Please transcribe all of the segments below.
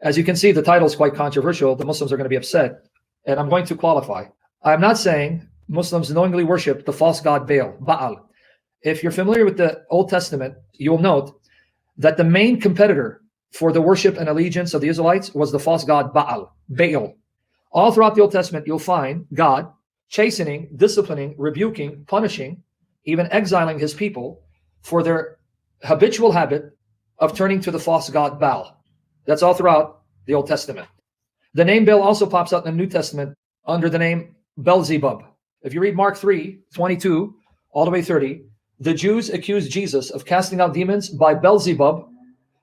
As you can see, the title is quite controversial. The Muslims are going to be upset, and I'm going to qualify. I'm not saying Muslims knowingly worship the false god Baal. If you're familiar with the Old Testament, you'll note that the main competitor for the worship and allegiance of the Israelites was the false god Baal. All throughout the Old Testament, you'll find God chastening, disciplining, rebuking, punishing, even exiling his people for their habitual habit of turning to the false god Baal. That's all throughout the Old Testament. The name Baal also pops up in the New Testament under the name Beelzebub. If you read Mark 3:22 all the way 30, the Jews accused Jesus of casting out demons by Beelzebub,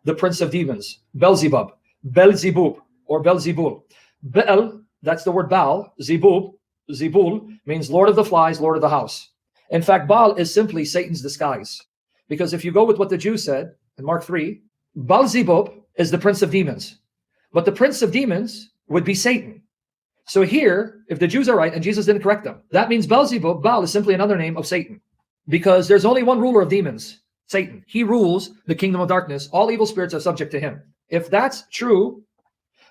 the prince of demons. Beelzebub, Beelzebub, or Beelzebul. Baal, that's the word Baal. Zebul means Lord of the flies, Lord of the house. In fact, Baal is simply Satan's disguise. Because if you go with what the Jews said in Mark 3, Beelzebub is the prince of demons. But the prince of demons would be Satan. So here, if the Jews are right and Jesus didn't correct them, that means Beelzebub, Baal, is simply another name of Satan. Because there's only one ruler of demons, Satan. He rules the kingdom of darkness. All evil spirits are subject to him. If that's true,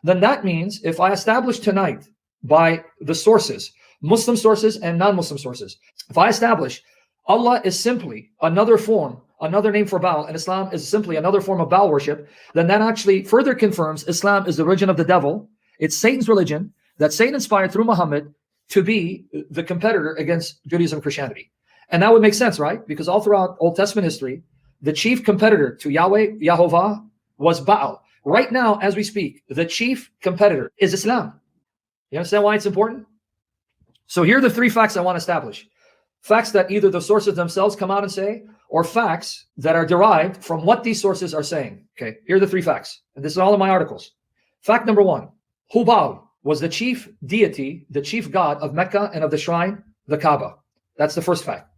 then that means if I establish tonight by the sources, Muslim sources and non-Muslim sources, if I establish Allah is simply another form, another name for Baal, and Islam is simply another form of Baal worship, then that actually further confirms Islam is the religion of the devil. It's Satan's religion that Satan inspired through Muhammad to be the competitor against Judaism and Christianity. And that would make sense, right? Because all throughout Old Testament history, the chief competitor to Yahweh, Yahovah, was Baal. Right now, as we speak, the chief competitor is Islam. You understand why it's important? So here are the three facts I want to establish. Facts that either the sources themselves come out and say, or facts that are derived from what these sources are saying. Okay, here are the three facts. And this is all in my articles. Fact number one, Hubal was the chief deity, the chief god of Mecca and of the shrine, the Kaaba. That's the first fact.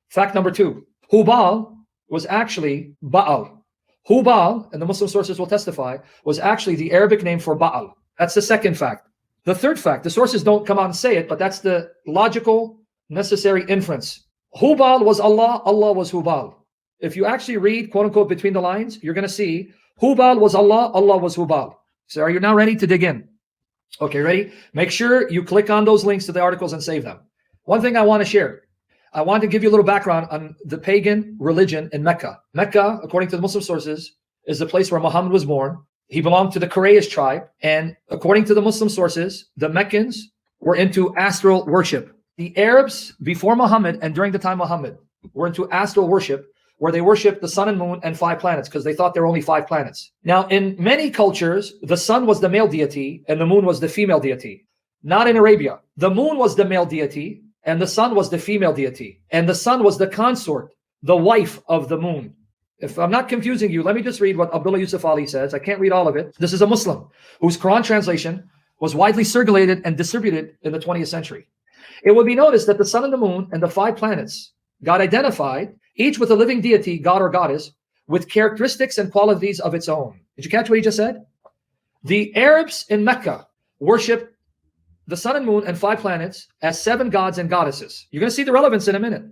Fact number two, Hubal was actually Baal. Hubal, and the Muslim sources will testify, was actually the Arabic name for Baal. That's the second fact. The third fact, the sources don't come out and say it, but that's the logical, necessary inference. Hubal was Allah, Allah was Hubal. If you actually read, quote unquote, between the lines, you're going to see Hubal was Allah, Allah was Hubal. So are you now ready to dig in? Okay, ready? Make sure you click on those links to the articles and save them. One thing I want to share. I want to give you a little background on the pagan religion in Mecca. Mecca, according to the Muslim sources, is the place where Muhammad was born. He belonged to the Quraysh tribe. And according to the Muslim sources, the Meccans were into astral worship. The Arabs before Muhammad and during the time Muhammad were into astral worship, where they worshiped the sun and moon and 5 planets because they thought there were only 5 planets. Now, in many cultures, the sun was the male deity and the moon was the female deity. Not in Arabia. The moon was the male deity and the sun was the female deity. And the sun was the consort, the wife of the moon. If I'm not confusing you, let me just read what Abdullah Yusuf Ali says. I can't read all of it. This is a Muslim whose Quran translation was widely circulated and distributed in the 20th century. It will be noticed that the sun and the moon and the 5 planets got identified, each with a living deity, god or goddess, with characteristics and qualities of its own. Did you catch what he just said? The Arabs in Mecca worship the sun and moon and 5 planets as 7 gods and goddesses. You're going to see the relevance in a minute.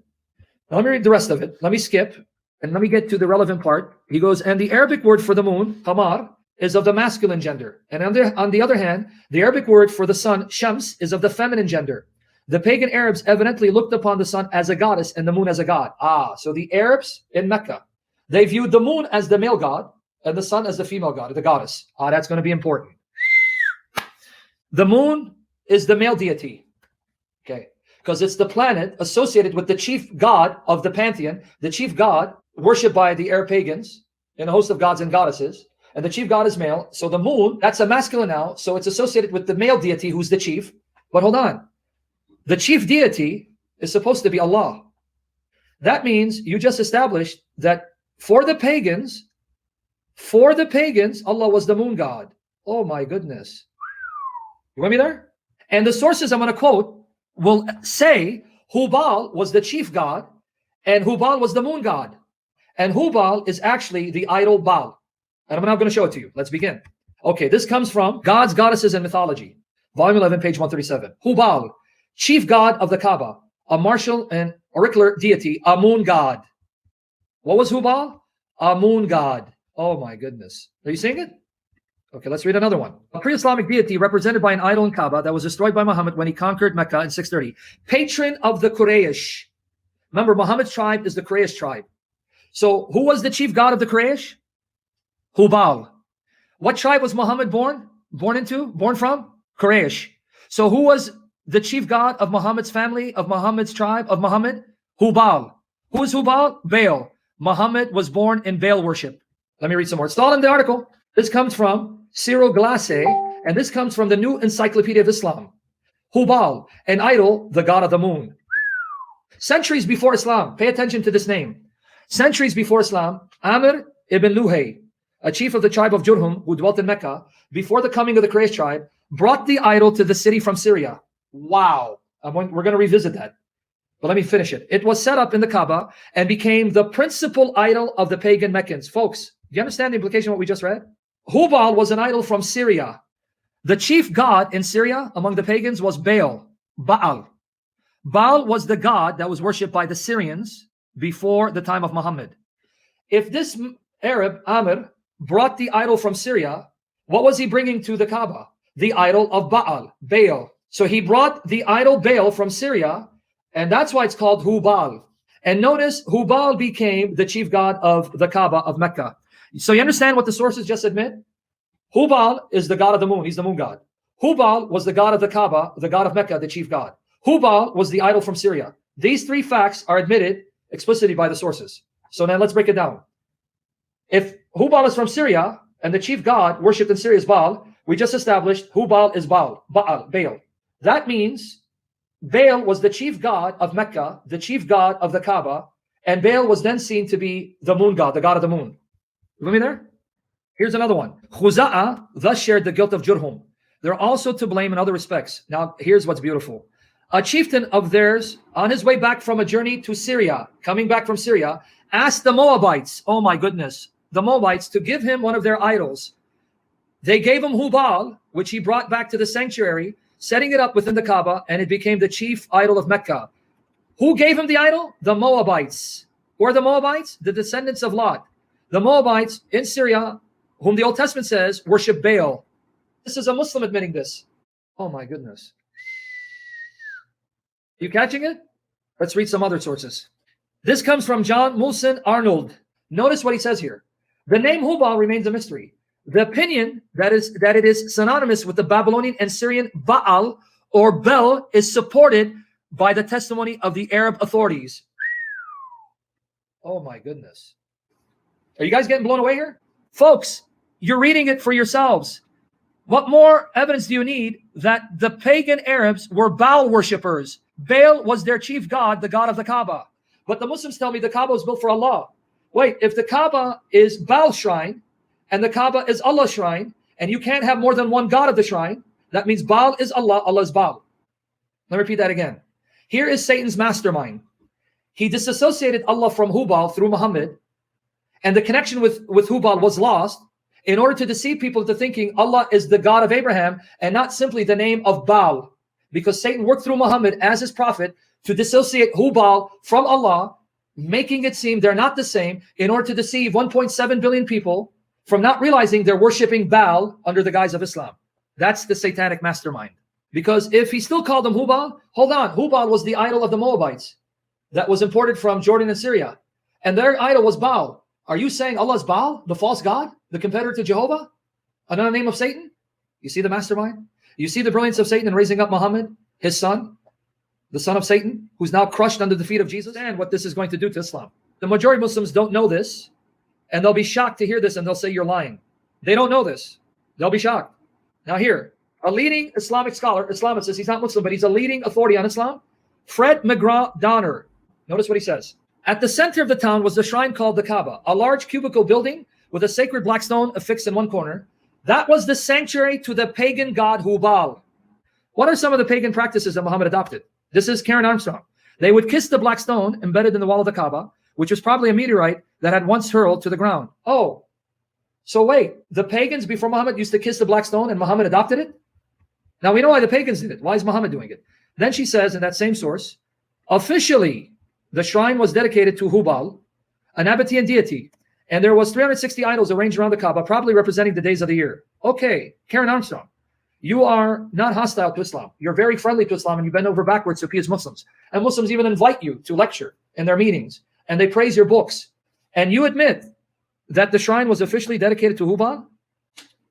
Now, let me read the rest of it. Let me skip and let me get to the relevant part. He goes, and the Arabic word for the moon, qamar, is of the masculine gender. And on the other hand, the Arabic word for the sun, shams, is of the feminine gender. The pagan Arabs evidently looked upon the sun as a goddess and the moon as a god. So the Arabs in Mecca, they viewed the moon as the male god and the sun as the female god, the goddess. That's going to be important. The moon is the male deity, okay, because it's the planet associated with the chief god of the pantheon, the chief god worshipped by the Arab pagans and a host of gods and goddesses, and the chief god is male. So the moon, that's a masculine now, so it's associated with the male deity who's the chief. But hold on. The chief deity is supposed to be Allah. That means you just established that for the pagans, Allah was the moon god. Oh my goodness. You want me there? And the sources I'm going to quote will say Hubal was the chief god and Hubal was the moon god. And Hubal is actually the idol Baal. And I'm now going to show it to you. Let's begin. Okay, this comes from Gods, Goddesses, and Mythology, Volume 11, page 137. Hubal, chief god of the Kaaba, a martial and auricular deity, a moon god. What was Hubal? A moon god. Oh my goodness. Are you seeing it? Okay, let's read another one. A pre-Islamic deity represented by an idol in Kaaba that was destroyed by Muhammad when he conquered Mecca in 630. Patron of the Quraysh. Remember, Muhammad's tribe is the Quraysh tribe. So who was the chief god of the Quraysh? Hubal. What tribe was Muhammad born from? Quraysh. So who was the chief god of Muhammad's family, of Muhammad's tribe, of Muhammad? Hubal. Who is Hubal? Baal. Muhammad was born in Baal worship. Let me read some more. It's all in the article. This comes from Cyril Glasse, and this comes from the New Encyclopedia of Islam. Hubal, an idol, the god of the moon. Centuries before Islam, pay attention to this name. Centuries before Islam, Amr ibn Luhay, a chief of the tribe of Jurhum who dwelt in Mecca, before the coming of the Quraysh tribe, brought the idol to the city from Syria. Wow. We're going to revisit that. But let me finish it. It was set up in the Kaaba and became the principal idol of the pagan Meccans. Folks, do you understand the implication of what we just read? Hubal was an idol from Syria. The chief god in Syria among the pagans was Baal. Baal was the god that was worshipped by the Syrians before the time of Muhammad. If this Arab, Amr, brought the idol from Syria, what was he bringing to the Kaaba? The idol of Baal. So he brought the idol Baal from Syria, and that's why it's called Hubal. And notice, Hubal became the chief god of the Kaaba of Mecca. So you understand what the sources just admit? Hubal is the god of the moon. He's the moon god. Hubal was the god of the Kaaba, the god of Mecca, the chief god. Hubal was the idol from Syria. These three facts are admitted explicitly by the sources. So now let's break it down. If Hubal is from Syria and the chief god worshipped in Syria is Baal, we just established Hubal is Baal. That means Baal was the chief god of Mecca, the chief god of the Kaaba, and Baal was then seen to be the moon god, the god of the moon. You with me there? Here's another one. Khuza'a thus shared the guilt of Jurhum. They're also to blame in other respects. Now, here's what's beautiful. A chieftain of theirs, on his way back from a journey to Syria, coming back from Syria, asked the Moabites, oh my goodness, the Moabites, to give him one of their idols. They gave him Hubal, which he brought back to the sanctuary, setting it up within the Kaaba, and it became the chief idol of Mecca. Who gave him the idol? The Moabites. Who are the Moabites? The descendants of Lot. The Moabites in Syria, whom the Old Testament says, worship Baal. This is a Muslim admitting this. Oh my goodness. You catching it? Let's read some other sources. This comes from John Mulson Arnold. Notice what he says here. The name Hubal remains a mystery. The opinion that it is synonymous with the Babylonian and Syrian Baal or Bel is supported by the testimony of the Arab authorities. Oh my goodness. Are you guys getting blown away here? Folks, you're reading it for yourselves. What more evidence do you need that the pagan Arabs were Baal worshippers? Baal was their chief god, the god of the Kaaba. But the Muslims tell me the Kaaba was built for Allah. Wait, if the Kaaba is Baal's shrine and the Kaaba is Allah's shrine, and you can't have more than one god of the shrine, that means Baal is Allah, Allah is Baal. Let me repeat that again. Here is Satan's mastermind. He disassociated Allah from Hubal through Muhammad, and the connection with Hubal was lost in order to deceive people into thinking Allah is the God of Abraham and not simply the name of Baal. Because Satan worked through Muhammad as his prophet to dissociate Hubal from Allah, making it seem they're not the same in order to deceive 1.7 billion people from not realizing they're worshiping Baal under the guise of Islam. That's the satanic mastermind. Because if he still called them Hubal, hold on, Hubal was the idol of the Moabites that was imported from Jordan and Syria. And their idol was Baal. Are you saying Allah is Baal, the false god, the competitor to Jehovah? Another name of Satan? You see the mastermind? You see the brilliance of Satan in raising up Muhammad, his son, the son of Satan, who's now crushed under the feet of Jesus, and what this is going to do to Islam. The majority of Muslims don't know this, and they'll be shocked to hear this, and they'll say you're lying. They don't know this. They'll be shocked. Now here, a leading Islamic scholar, Islamicist, he's not Muslim, but he's a leading authority on Islam, Fred McGraw-Donner. Notice what he says. At the center of the town was the shrine called the Kaaba, a large cubical building with a sacred black stone affixed in one corner. That was the sanctuary to the pagan god Hubal. What are some of the pagan practices that Muhammad adopted? This is Karen Armstrong. They would kiss the black stone embedded in the wall of the Kaaba, which was probably a meteorite that had once hurled to the ground. Oh, so wait, the pagans before Muhammad used to kiss the black stone and Muhammad adopted it? Now we know why the pagans did it. Why is Muhammad doing it? Then she says in that same source, officially, the shrine was dedicated to Hubal, an Nabatean deity, and there was 360 idols arranged around the Kaaba, probably representing the days of the year. Okay, Karen Armstrong, you are not hostile to Islam. You're very friendly to Islam, and you bend over backwards to appease Muslims. And Muslims even invite you to lecture in their meetings, and they praise your books. And you admit that the shrine was officially dedicated to Hubal?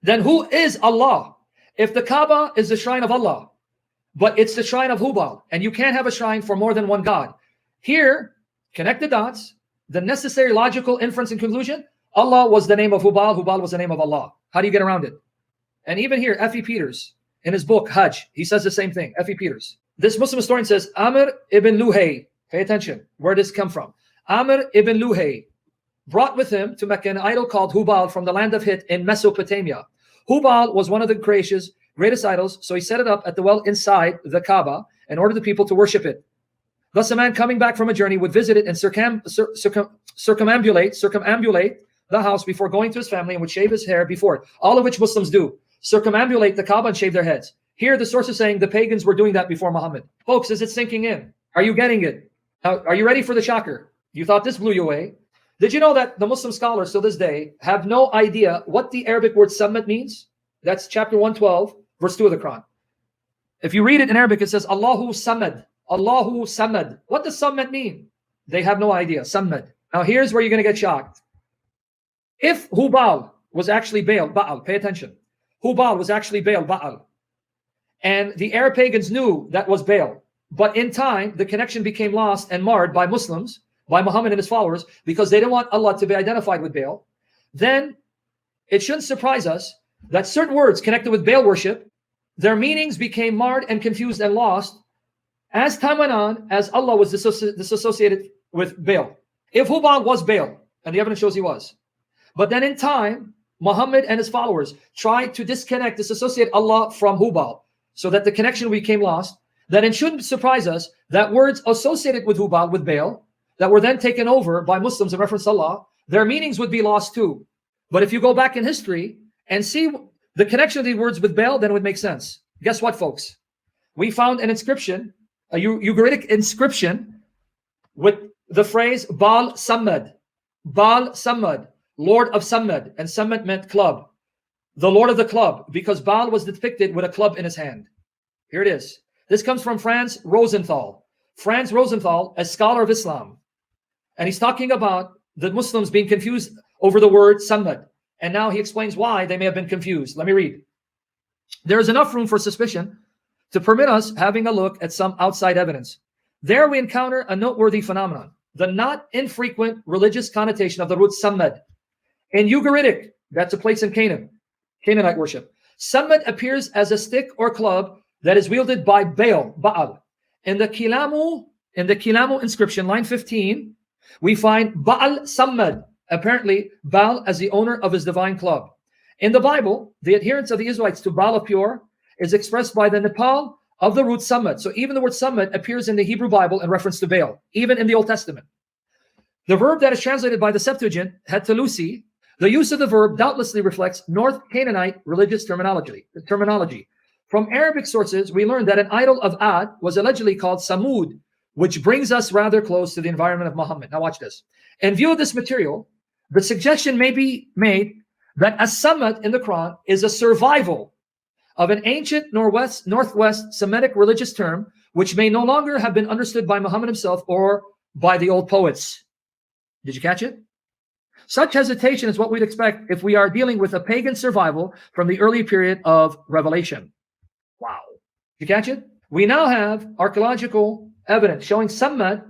Then who is Allah? If the Kaaba is the shrine of Allah, but it's the shrine of Hubal, and you can't have a shrine for more than one God. Here, connect the dots, the necessary logical inference and conclusion, Allah was the name of Hubal, Hubal was the name of Allah. How do you get around it? And even here, F.E. Peters, in his book, Hajj, he says the same thing, F.E. Peters. This Muslim historian says, Amr ibn Luhay, pay attention, where does this come from? Amr ibn Luhay brought with him to Mecca an idol called Hubal from the land of Hit in Mesopotamia. Hubal was one of the Quraysh's greatest idols, so he set it up at the well inside the Kaaba and ordered the people to worship it. Thus, a man coming back from a journey would visit it and circumambulate the house before going to his family and would shave his hair before it, all of which Muslims do. Circumambulate the Kaaba and shave their heads. Here, the source is saying the pagans were doing that before Muhammad. Folks, is it sinking in? Are you getting it? Now, are you ready for the shocker? You thought this blew you away. Did you know that the Muslim scholars to this day have no idea what the Arabic word Samad means? That's chapter 112, verse 2 of the Quran. If you read it in Arabic, it says Allahu Samad. Allahu Samad. What does Samad mean? They have no idea. Samad. Now here's where you're going to get shocked. If Hubal was actually Baal, pay attention. Hubal was actually Baal, and the Arab pagans knew that was Baal. But in time, the connection became lost and marred by Muslims, by Muhammad and his followers, because they didn't want Allah to be identified with Baal. Then it shouldn't surprise us that certain words connected with Baal worship, their meanings became marred and confused and lost as time went on, as Allah was disassociated with Baal. If Hubal was Baal, and the evidence shows he was, but then in time, Muhammad and his followers tried to disassociate Allah from Hubal, so that the connection became lost, then it shouldn't surprise us that words associated with Hubal, with Baal, that were then taken over by Muslims in reference to Allah, their meanings would be lost too. But if you go back in history and see the connection of these words with Baal, then it would make sense. Guess what, folks? We found an inscription, a Ugaritic inscription with the phrase Baal Samad, Lord of Samad, and Samad meant club, the Lord of the club, because Baal was depicted with a club in his hand. Here it is. This comes from Franz Rosenthal. Franz Rosenthal, a scholar of Islam, and he's talking about the Muslims being confused over the word Samad, and now he explains why they may have been confused. Let me read. There is enough room for suspicion to permit us having a look at some outside evidence. There we encounter a noteworthy phenomenon, the not infrequent religious connotation of the root Samad. In Ugaritic, that's a place in Canaan, Canaanite worship, Samad appears as a stick or club that is wielded by Baal. In the Kilamu inscription, line 15, we find Baal Samad, apparently Baal as the owner of his divine club. In the Bible, the adherence of the Israelites to Baal of Peor is expressed by the Nepal of the root Samad. So even the word Samad appears in the Hebrew Bible in reference to Baal, even in the Old Testament. The verb that is translated by the Septuagint, hetalusi, the use of the verb doubtlessly reflects North Canaanite religious terminology. From Arabic sources, we learned that an idol of Ad was allegedly called Samud, which brings us rather close to the environment of Muhammad. Now watch this. In view of this material, the suggestion may be made that as-Samad in the Quran is a survival of an ancient northwest Semitic religious term, which may no longer have been understood by Muhammad himself or by the old poets. Did you catch it? Such hesitation is what we'd expect if we are dealing with a pagan survival from the early period of revelation. Wow. Did you catch it? We now have archaeological evidence showing Samad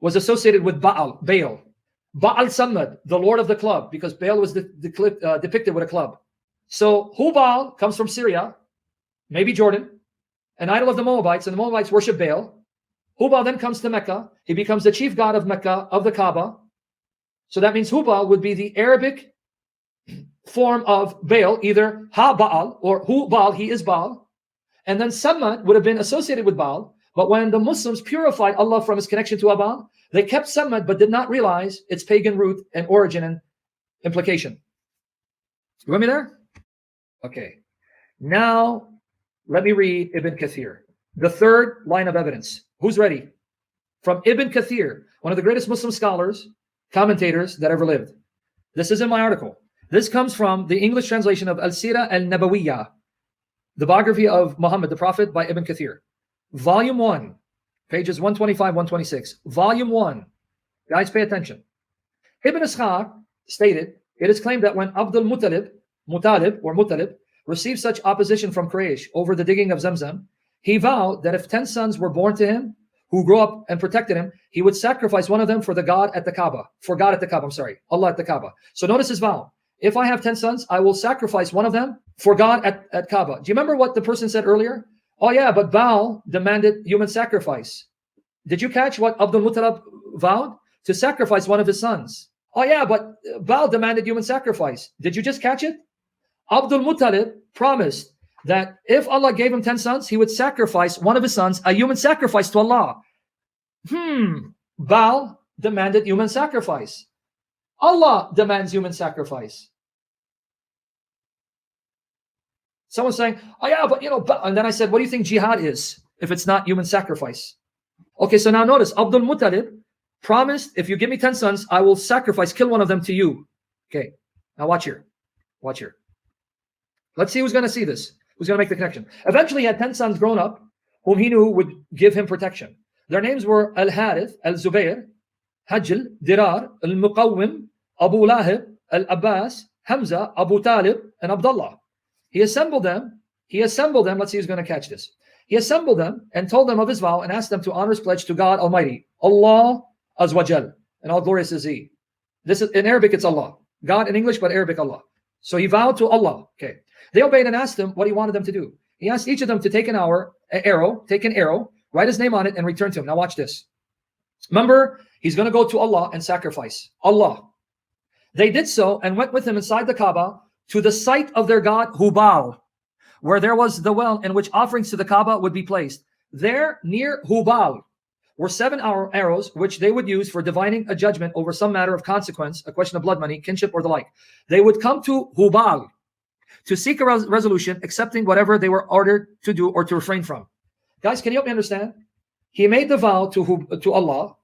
was associated with Baal. Baal Samad, the Lord of the club, because Baal was depicted with a club. So Hubal comes from Syria, maybe Jordan, an idol of the Moabites, and the Moabites worship Baal. Hubal then comes to Mecca. He becomes the chief god of Mecca, of the Kaaba. So that means Hubal would be the Arabic form of Baal, either Ha-Baal or Hu-Baal, he is Baal. And then Samad would have been associated with Baal. But when the Muslims purified Allah from his connection to Baal, they kept Samad but did not realize its pagan root and origin and implication. You with me there? Okay. Now, let me read Ibn Kathir. The third line of evidence. Who's ready? From Ibn Kathir, one of the greatest Muslim scholars, commentators that ever lived. This is in my article. This comes from the English translation of Al-Sirah al-Nabawiyah, the biography of Muhammad the Prophet by Ibn Kathir. Volume 1, pages 125, 126. Volume 1. Guys, pay attention. Ibn Ishaq stated, it is claimed that when Abdul Muttalib received such opposition from Quraysh over the digging of Zamzam, he vowed that if 10 sons were born to him, who grew up and protected him, he would sacrifice one of them for God at the Kaaba, Allah at the Kaaba. So notice his vow. If I have 10 sons, I will sacrifice one of them for God at Kaaba. Do you remember what the person said earlier? Oh yeah, but Baal demanded human sacrifice. Did you catch what Abdul Muttalib vowed? To sacrifice one of his sons. Oh yeah, but Baal demanded human sacrifice. Did you just catch it? Abdul Muttalib promised that if Allah gave him 10 sons, he would sacrifice one of his sons, a human sacrifice to Allah. Baal demanded human sacrifice. Allah demands human sacrifice. Someone's saying, oh yeah, but and then I said, what do you think jihad is if it's not human sacrifice? Okay, so now notice, Abdul Muttalib promised, if you give me 10 sons, I will sacrifice, kill one of them to you. Okay, now watch here. Watch here. Let's see who's going to see this. Who's going to make the connection? Eventually, he had 10 sons grown up whom he knew would give him protection. Their names were Al-Harith, Al-Zubair, Hajl, Dirar, Al-Muqawwim, Abu Lahib, Al-Abbas, Hamza, Abu Talib, and Abdullah. He assembled them. Let's see who's going to catch this. He assembled them and told them of his vow and asked them to honor his pledge to God Almighty, Allah Azwajal, and all glorious is He. This is in Arabic, it's Allah. God in English, but Arabic Allah. So he vowed to Allah. Okay. They obeyed and asked him what he wanted them to do. He asked each of them to take an arrow, write his name on it, and return to him. Now watch this. Remember, he's going to go to Allah and sacrifice. Allah. They did so and went with him inside the Kaaba to the site of their god Hubal, where there was the well in which offerings to the Kaaba would be placed. There, near Hubal, were 7 arrows which they would use for divining a judgment over some matter of consequence, a question of blood money, kinship, or the like. They would come to Hubal to seek a resolution, accepting whatever they were ordered to do or to refrain from. Guys, can you help me understand? He made the vow to Allah.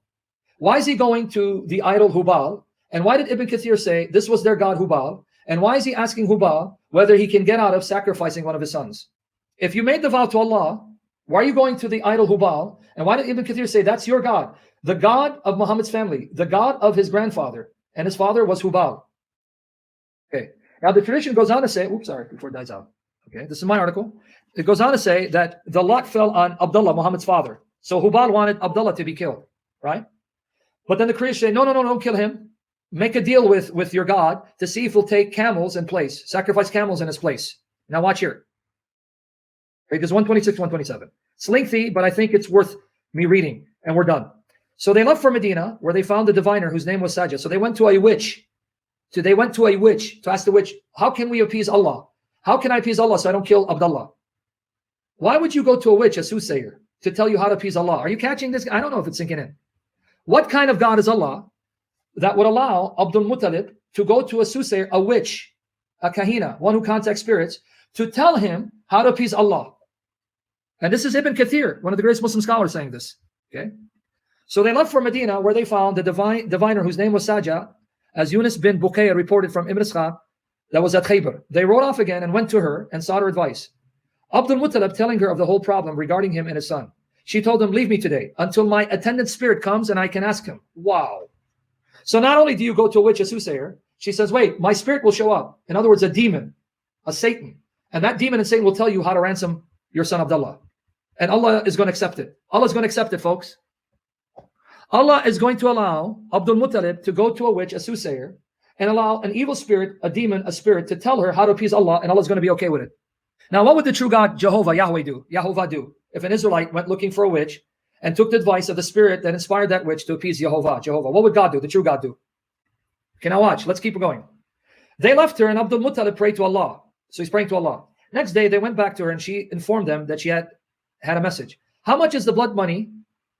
Why is he going to the idol Hubal? And why did Ibn Kathir say this was their god Hubal? And why is he asking Hubal whether he can get out of sacrificing one of his sons? If you made the vow to Allah, why are you going to the idol Hubal? And why did Ibn Kathir say that's your God? The God of Muhammad's family, the God of his grandfather, and his father was Hubal. Okay. Now the tradition goes on to say, before it dies out. Okay, this is my article. It goes on to say that the lot fell on Abdullah, Muhammad's father. So Hubal wanted Abdullah to be killed, right? But then the Quraysh say, no, don't kill him. Make a deal with your God to see if he'll take camels in place, sacrifice camels in his place. Now watch here. Pages 126, 127. It's lengthy, but I think it's worth me reading, and we're done. So they left for Medina, where they found the diviner whose name was Sajjah. So they went to a witch. To ask the witch, how can we appease Allah? How can I appease Allah so I don't kill Abdullah? Why would you go to a witch, a soothsayer, to tell you how to appease Allah? Are you catching this? I don't know if it's sinking in. What kind of God is Allah that would allow Abdul Muttalib to go to a soothsayer, a witch, a kahina, one who contacts spirits, to tell him how to appease Allah? And this is Ibn Kathir, one of the greatest Muslim scholars, saying this. Okay, so they left for Medina, where they found the diviner whose name was Sajjah, as Yunus bin Buqayr reported from Ibn Ishaq, that was at Khaybar. They rode off again and went to her and sought her advice. Abdul Muttalib telling her of the whole problem regarding him and his son. She told him, leave me today until my attendant spirit comes and I can ask him. Wow. So not only do you go to a witch, a soothsayer, she says, wait, my spirit will show up. In other words, a demon, a Satan. And that demon and Satan will tell you how to ransom your son Abdullah. And Allah is going to accept it. Allah is going to accept it, folks. Allah is going to allow Abdul Muttalib to go to a witch, a soothsayer, and allow an evil spirit, a demon, a spirit, to tell her how to appease Allah, and Allah is going to be okay with it. Now, what would the true God, Yahweh do if an Israelite went looking for a witch and took the advice of the spirit that inspired that witch to appease Jehovah? What would God do, the true God do? Okay, now watch. Let's keep going. They left her, and Abdul Muttalib prayed to Allah. So he's praying to Allah. Next day, they went back to her, and she informed them that she had a message. How much is the blood money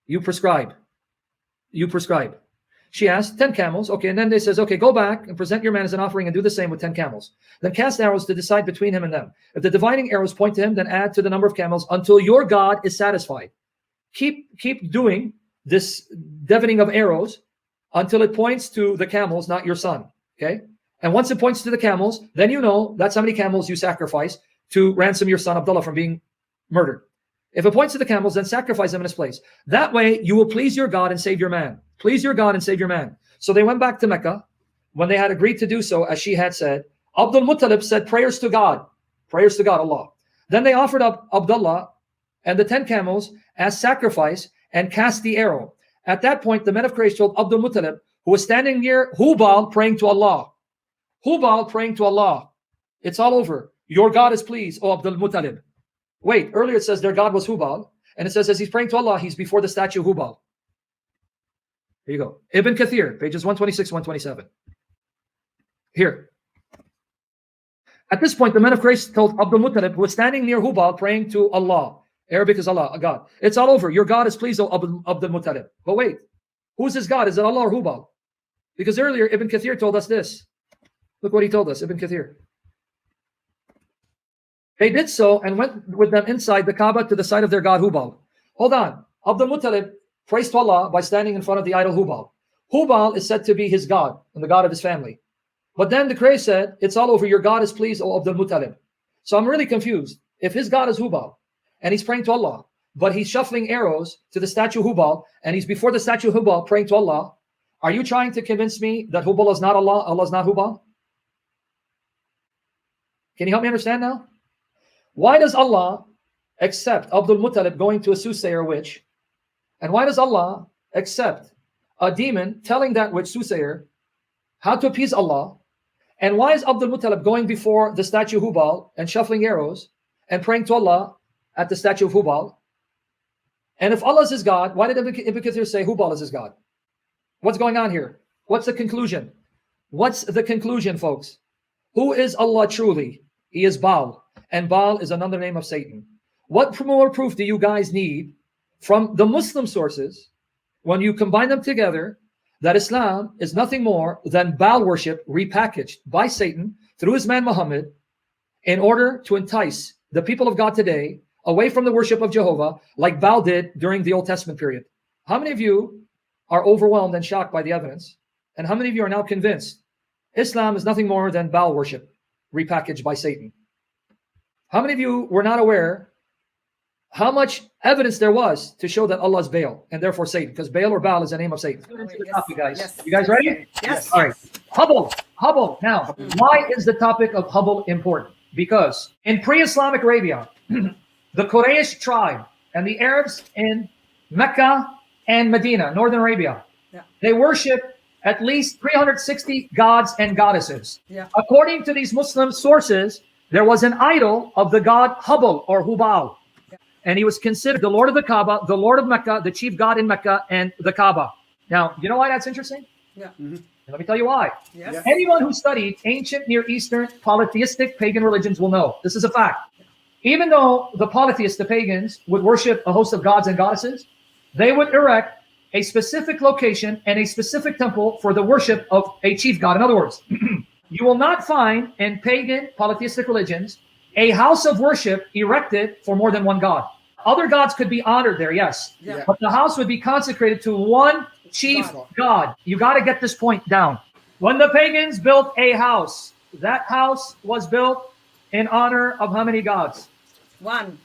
you prescribe? She asked, 10 camels. Okay, and then they says, okay, go back and present your man as an offering and do the same with 10 camels. Then cast arrows to decide between him and them. If the divining arrows point to him, then add to the number of camels until your God is satisfied. Keep doing this deafening of arrows until it points to the camels, not your son. Okay? And once it points to the camels, then you know that's how many camels you sacrifice to ransom your son Abdullah from being murdered. If it points to the camels, then sacrifice them in his place. That way you will please your God and save your man. Please your God and save your man. So they went back to Mecca. When they had agreed to do so, as she had said, Abdul Muttalib said prayers to God, Allah. Then they offered up Abdullah and the 10 camels as sacrifice and cast the arrow. At that point, the men of Quraysh told Abdul Muttalib, who was standing near Hubal praying to Allah. Hubal praying to Allah. It's all over. Your God is pleased, O Abdul Muttalib. Wait, earlier it says their God was Hubal, and it says as he's praying to Allah, he's before the statue of Hubal. Here you go. Ibn Kathir, pages 126, 127. Here. At this point, the men of Quraysh told Abdul Muttalib, who was standing near Hubal, praying to Allah. Arabic is Allah, a God. It's all over. Your God is pleased, O Abdul Muttalib. But wait, who's his God? Is it Allah or Hubal? Because earlier, Ibn Kathir told us this. Look what he told us, Ibn Kathir. They did so and went with them inside the Kaaba to the side of their God Hubal. Hold on. Abdul Muttalib praised to Allah by standing in front of the idol Hubal. Hubal is said to be his God and the God of his family. But then the Quraysh said, it's all over. Your God is pleased, O Abdul Muttalib. So I'm really confused. If his God is Hubal and he's praying to Allah, but he's shuffling arrows to the statue Hubal and he's before the statue Hubal praying to Allah, are you trying to convince me that Hubal is not Allah, Allah is not Hubal? Can you help me understand now? Why does Allah accept Abdul Muttalib going to a soothsayer witch? And why does Allah accept a demon telling that witch soothsayer how to appease Allah? And why is Abdul Muttalib going before the statue Hubal and shuffling arrows and praying to Allah at the statue of Hubal? And if Allah is his God, why did Ibn Kathir say Hubal is his God? What's going on here? What's the conclusion? What's the conclusion, folks? Who is Allah truly? He is Baal. And Baal is another name of Satan. What more proof do you guys need from the Muslim sources when you combine them together that Islam is nothing more than Baal worship repackaged by Satan through his man Muhammad in order to entice the people of God today away from the worship of Jehovah like Baal did during the Old Testament period? How many of you are overwhelmed and shocked by the evidence? And how many of you are now convinced Islam is nothing more than Baal worship repackaged by Satan? How many of you were not aware how much evidence there was to show that Allah is Baal and therefore Satan? Because Baal or Baal is a name of Satan. Let's get into the topic, guys. Yes. You guys ready? Yes. All right. Hubble. Now, why is the topic of Hubble important? Because in pre-Islamic Arabia, the Quraysh tribe and the Arabs in Mecca and Medina, Northern Arabia, they worship at least 360 gods and goddesses. According to these Muslim sources, there was an idol of the god Hubal or Hubal. And he was considered the Lord of the Kaaba, the Lord of Mecca, the chief god in Mecca and the Kaaba. Now, you know why that's interesting? Let me tell you why. Anyone who studied ancient Near Eastern polytheistic pagan religions will know. This is a fact. Even though the polytheists, the pagans, would worship a host of gods and goddesses, they would erect a specific location and a specific temple for the worship of a chief god. In other words, you will not find in pagan polytheistic religions a house of worship erected for more than one god. Other gods could be honored there, yes. But the house would be consecrated to one chief god. You got to get this point down. When the pagans built a house, that house was built in honor of how many gods? One.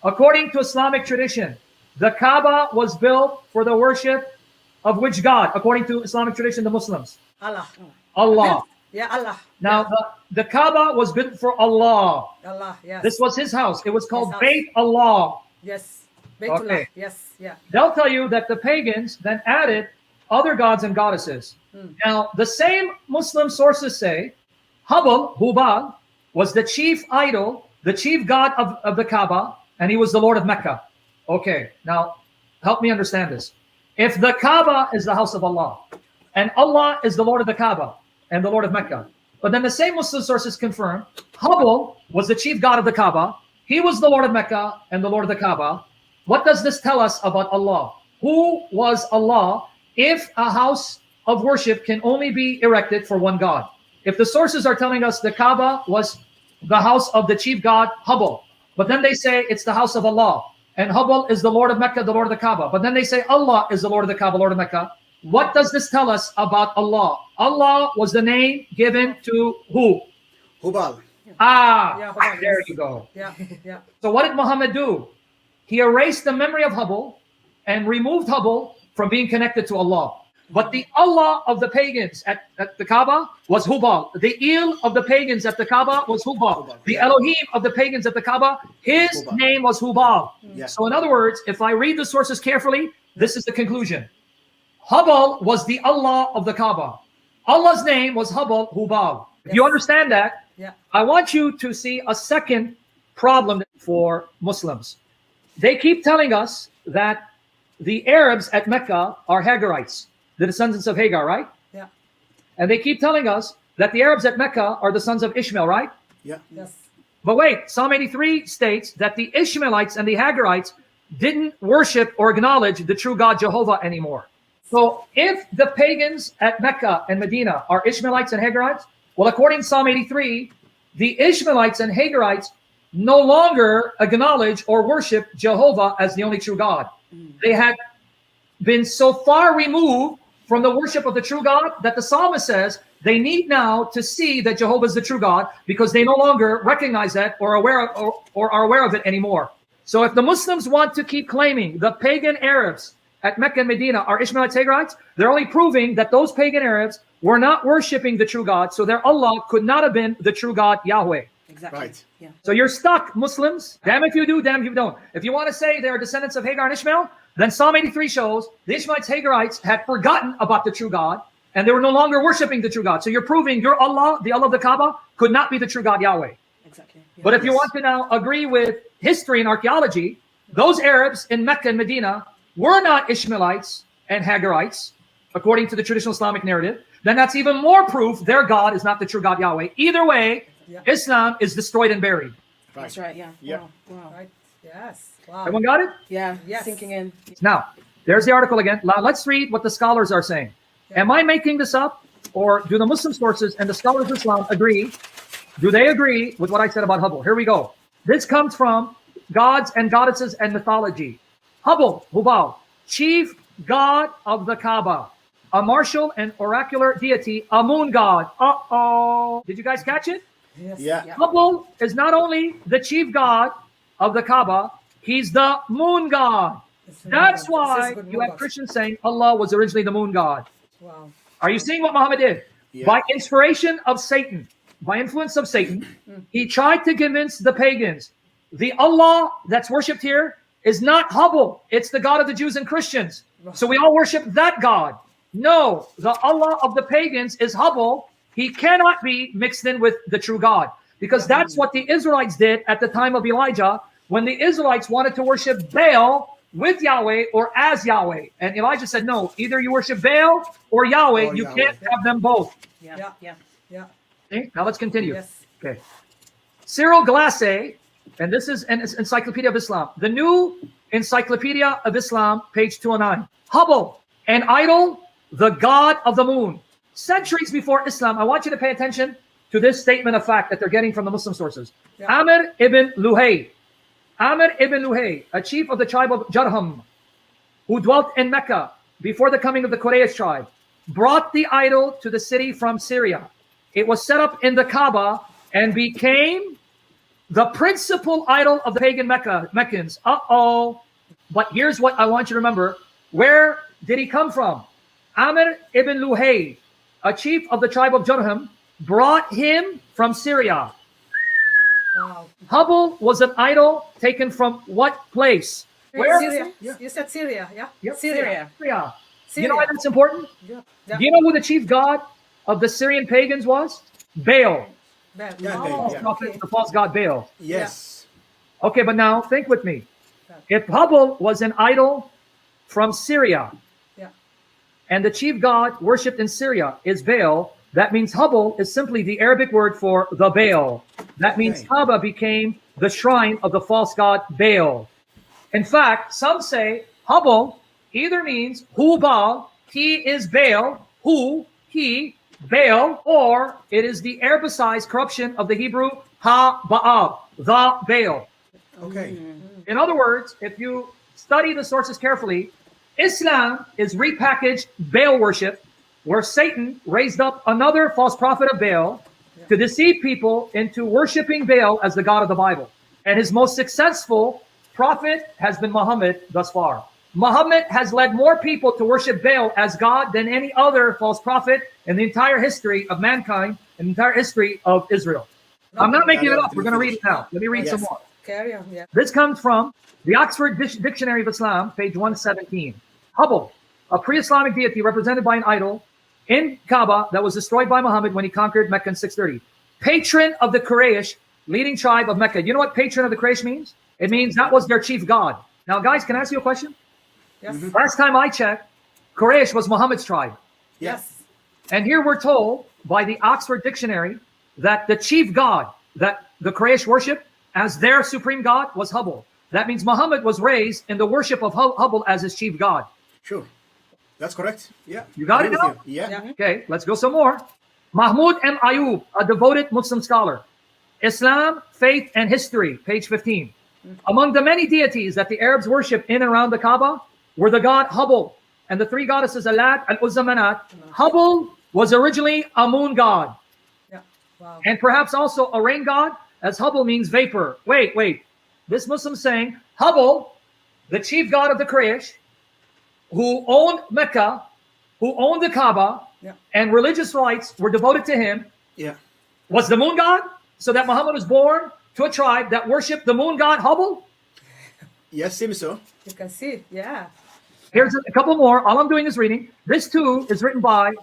According to Islamic tradition, the Kaaba was built for the worship of which god? According to Islamic tradition, the Muslims. Allah. Allah. Allah. Now, the Kaaba was built for Allah. Allah, yes. This was his house. It was called Bayt Allah. Yes. Baytullah. Okay. Yes. Yeah. They'll tell you that the pagans then added other gods and goddesses. Now, the same Muslim sources say Hubal was the chief idol, the chief god of the Kaaba, and he was the Lord of Mecca. Okay, now help me understand this. If the Kaaba is the house of Allah, and Allah is the Lord of the Kaaba and the Lord of Mecca, but then the same Muslim sources confirm Hubal was the chief god of the Kaaba, he was the Lord of Mecca and the Lord of the Kaaba. What does this tell us about Allah? Who was Allah if a house of worship can only be erected for one God? If the sources are telling us the Kaaba was the house of the chief god Hubal, but then they say it's the house of Allah, and Hubal is the Lord of Mecca, the Lord of the Kaaba, but then they say Allah is the Lord of the Kaaba, Lord of Mecca, what does this tell us about Allah? Allah was the name given to who? Hubal. Yeah, Hubal, There yes. you go. Yeah, yeah. So what did Muhammad do? He erased the memory of Hubble and removed Hubble from being connected to Allah. But the Allah of the pagans at the Kaaba was Hubal. The Il of the pagans at the Kaaba was Hubal. Hubal, The yeah. Elohim of the pagans at the Kaaba, his Hubal. name was Hubal. Yeah. So in other words, if I read the sources carefully, this is the conclusion. Hubal was the Allah of the Kaaba. Allah's name was Hubal, Hubal. If you Yes. understand that, Yeah. I want you to see a second problem for Muslims. They keep telling us that the Arabs at Mecca are Hagarites, the descendants of Hagar, right? Yeah. And they keep telling us that the Arabs at Mecca are the sons of Ishmael, right? Yeah. Yes. But wait, Psalm 83 states that the Ishmaelites and the Hagarites didn't worship or acknowledge the true God Jehovah anymore. So if the pagans at Mecca and Medina are Ishmaelites and Hagarites, well, according to Psalm 83, the Ishmaelites and Hagarites no longer acknowledge or worship Jehovah as the only true God. They had been so far removed from the worship of the true God that the psalmist says they need now to see that Jehovah is the true God because they no longer recognize that or are aware of it anymore. So if the Muslims want to keep claiming the pagan Arabs at Mecca and Medina are Ishmaelites, Hagarites, they're only proving that those pagan Arabs were not worshiping the true God, so their Allah could not have been the true God, Yahweh. Exactly. Right. Yeah. So you're stuck, Muslims. Damn if you do, damn if you don't. If you want to say they are descendants of Hagar and Ishmael, then Psalm 83 shows the Ishmaelites, Hagarites had forgotten about the true God, and they were no longer worshiping the true God. So you're proving your Allah, the Allah of the Kaaba, could not be the true God, Yahweh. Exactly. Yeah. But if you Yes. want to now agree with history and archaeology, those Arabs in Mecca and Medina were not Ishmaelites and Hagarites, according to the traditional Islamic narrative, then that's even more proof their God is not the true God, Yahweh. Either way, Yeah. Islam is destroyed and buried. That's right. Yeah. Yeah. Wow. Wow. Right. Yes. Wow. Everyone got it? Yeah. Yes. Sinking in. Now, there's the article again. Now, let's read what the scholars are saying. Am I making this up, or do the Muslim sources and the scholars of Islam agree? Do they agree with what I said about Hubble? Here we go. This comes from Gods and Goddesses and Mythology. Hubble, Hubal, chief god of the Kaaba, a martial and oracular deity, a moon god. Uh-oh. Did you guys catch it? Yes. Yeah. Yeah. Hubble is not only the chief god of the Kaaba, he's the moon god. That's why you have Christians saying Allah was originally the moon god. Wow. Are you seeing what Muhammad did? Yeah. By inspiration of Satan, by influence of Satan, he tried to convince the pagans the Allah that's worshipped here is not Hubble. It's the God of the Jews and Christians. So we all worship that God. No, the Allah of the pagans is Hubble. He cannot be mixed in with the true God, because that's what the Israelites did at the time of Elijah when the Israelites wanted to worship Baal with Yahweh or as Yahweh. And Elijah said, no, either you worship Baal or Yahweh. Or You Yahweh. can't have them both. Yeah. Yeah. Yeah. Yeah. Okay, now let's continue. Yes. Okay. Cyril Glasse, and this is an Encyclopedia of Islam. The new Encyclopedia of Islam, page 209. Hubble, an idol, the god of the moon. Centuries before Islam, I want you to pay attention to this statement of fact that they're getting from the Muslim sources. Yeah. Amr ibn Luhay, a chief of the tribe of Jarham, who dwelt in Mecca before the coming of the Quraysh tribe, brought the idol to the city from Syria. It was set up in the Kaaba and became the principal idol of the pagan Meccans. Uh-oh. But here's what I want you to remember. Where did he come from? Amr ibn Luhay, a chief of the tribe of Jarham, brought him from Syria. Wow. Hubble was an idol taken from what place? Where? Syria. Yeah. You said Syria. Yeah. Yep. Syria. Syria. Syria. You know why that's important? Yeah. Yeah. Do you know who the chief god of the Syrian pagans was? Baal. Bad. Yeah, Oh, yeah. Prophet, the false god Baal. Yes. Okay, but now think with me. If Hubble was an idol from Syria, Yeah. and the chief god worshipped in Syria is Baal, that means Hubble is simply the Arabic word for the Baal. That means Okay. Kaaba became the shrine of the false god Baal. In fact, some say Hubble either means who Baal, he is Baal, who, he, Baal, or it is the Arabicized corruption of the Hebrew ha Baal, the Baal. Okay. In other words, if you study the sources carefully, Islam is repackaged Baal worship where Satan raised up another false prophet of Baal to deceive people into worshiping Baal as the God of the Bible. And his most successful prophet has been Muhammad thus far. Muhammad has led more people to worship Baal as God than any other false prophet in the entire history of mankind, in the entire history of Israel. I'm not making it up. We're going to read it now. Let me read some more. Carry on. Yeah. This comes from the Oxford Dictionary of Islam, page 117. Hubble, a pre-Islamic deity represented by an idol in Kaaba that was destroyed by Muhammad when he conquered Mecca in 630. Patron of the Quraysh, leading tribe of Mecca. You know what patron of the Quraysh means? It means that was their chief god. Now, guys, can I ask you a question? Yes. Last time I checked, Quraysh was Muhammad's tribe. Yes. And here we're told by the Oxford Dictionary that the chief god that the Quraysh worshiped as their supreme god was Hubble. That means Muhammad was raised in the worship of Hubble as his chief god. Sure. That's correct. Yeah. You got it Agree now? with you. Yeah. Yeah. Okay, let's go some more. Mahmoud M. Ayub, a devoted Muslim scholar. Islam, Faith, and History, page 15. Among the many deities that the Arabs worship in and around the Kaaba were the god Hubble and the three goddesses Alat, Al-Uzza, Manat. Hubble was originally a moon god Yeah. Wow. and perhaps also a rain god, as Hubble means vapor. Wait. This Muslim saying Hubble, the chief god of the Quraysh, who owned Mecca, who owned the Kaaba, Yeah. and religious rites were devoted to him, Yeah. was the moon god? So that Muhammad was born to a tribe that worshipped the moon god Hubble? Yes, seems so. You can see. Yeah. Here's a couple more. All I'm doing is reading. This too is written by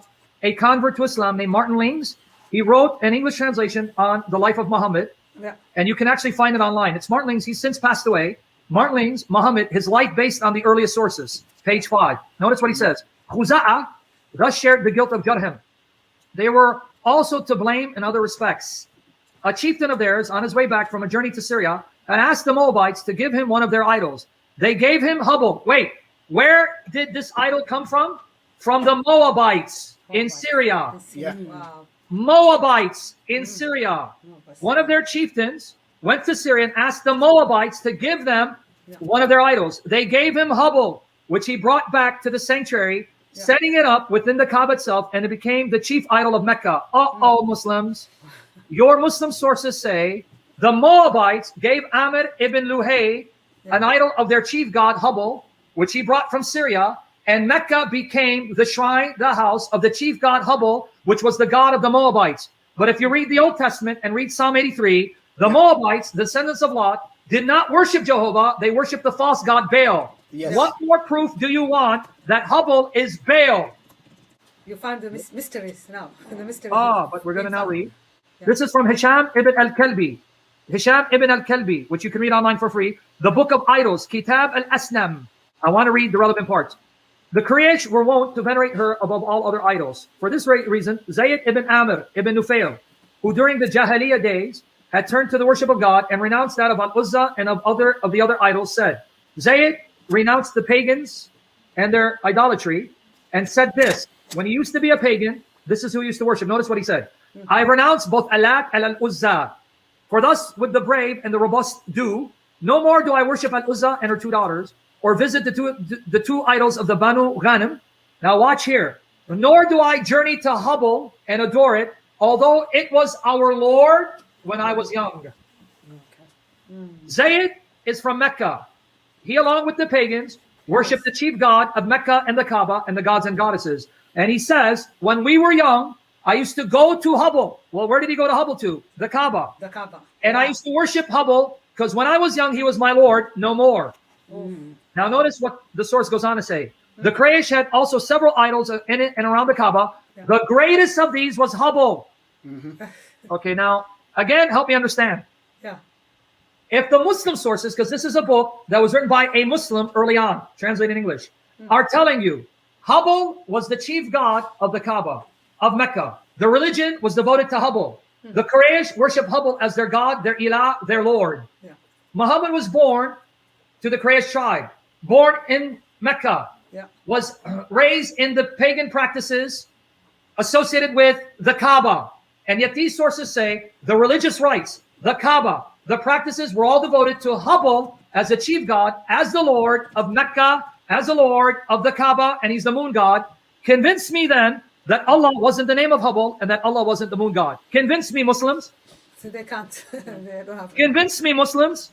a convert to Islam named Martin Lings. He wrote an English translation on the life of Muhammad, Yeah. and you can actually find it online. It's Martin Lings. He's since passed away. Martin Lings, Muhammad, his life based on the earliest sources. Page 5. Notice what he says. Khuza'a thus shared the guilt of Jarham. They were also to blame in other respects. A chieftain of theirs, on his way back from a journey to Syria, had asked the Moabites to give him one of their idols. They gave him Hubble. Wait, where did this idol come from? From the Moabites in Syria. Yeah. Wow. Moabites in Syria. One of their chieftains went to Syria and asked the Moabites to give them one of their idols. They gave him Hubble, which he brought back to the sanctuary, setting it up within the Kaaba itself, and it became the chief idol of Mecca. Muslims. Your Muslim sources say the Moabites gave Amr ibn Luhay an idol of their chief god Hubble, which he brought from Syria, and Mecca became the shrine, the house of the chief god Hubble, which was the god of the Moabites. But if you read the Old Testament and read Psalm 83, the Moabites, the descendants of Lot, did not worship Jehovah. They worshiped the false god Baal. Yes. What more proof do you want that Hubble is Baal? You find the mysteries now. The mysteries. But we're going to now read. This is from Hisham ibn al-Kalbi. Hisham ibn al-Kalbi, which you can read online for free. The Book of Idols, Kitab al-Asnam. I want to read the relevant parts. The Quraysh were wont to venerate her above all other idols. For this reason, Zayd ibn Amr ibn Nufail, who during the Jahiliyyah days had turned to the worship of God and renounced that of Al-Uzza and of the other idols, said, Zayd renounced the pagans and their idolatry and said this. When he used to be a pagan, this is who he used to worship. Notice what he said. I renounce both Alat and Al-Uzza. For thus would the brave and the robust do. No more do I worship Al-Uzza and her two daughters, or visit the two idols of the Banu Ghanim. Now watch here. Nor do I journey to Hubble and adore it, although it was our Lord when I was young. Zayd is from Mecca. He, along with the pagans, worshiped the chief god of Mecca and the Kaaba and the gods and goddesses. And he says, when we were young, I used to go to Hubble. Well, where did he go to Hubble to? The Kaaba. The Kaaba. And I used to worship Hubble because when I was young, he was my Lord, no more. Now notice what the source goes on to say. The Quraysh had also several idols in it and around the Kaaba. The greatest of these was Hubble. Okay, now, again, help me understand. Yeah. If the Muslim sources, because this is a book that was written by a Muslim early on, translated in English, are telling you Hubble was the chief god of the Kaaba, of Mecca. The religion was devoted to Hubble. The Quraysh worship Hubble as their god, their ilah, their lord. Muhammad was born to the Quraysh tribe, born in Mecca, was raised in the pagan practices associated with the Kaaba. And yet these sources say the religious rites, the Kaaba, the practices were all devoted to Hubble as the chief god, as the Lord of Mecca, as the Lord of the Kaaba, and he's the moon god. Convince me then that Allah wasn't the name of Hubble and that Allah wasn't the moon god. Convince me, Muslims. So they can't. They don't have. Convince me, Muslims.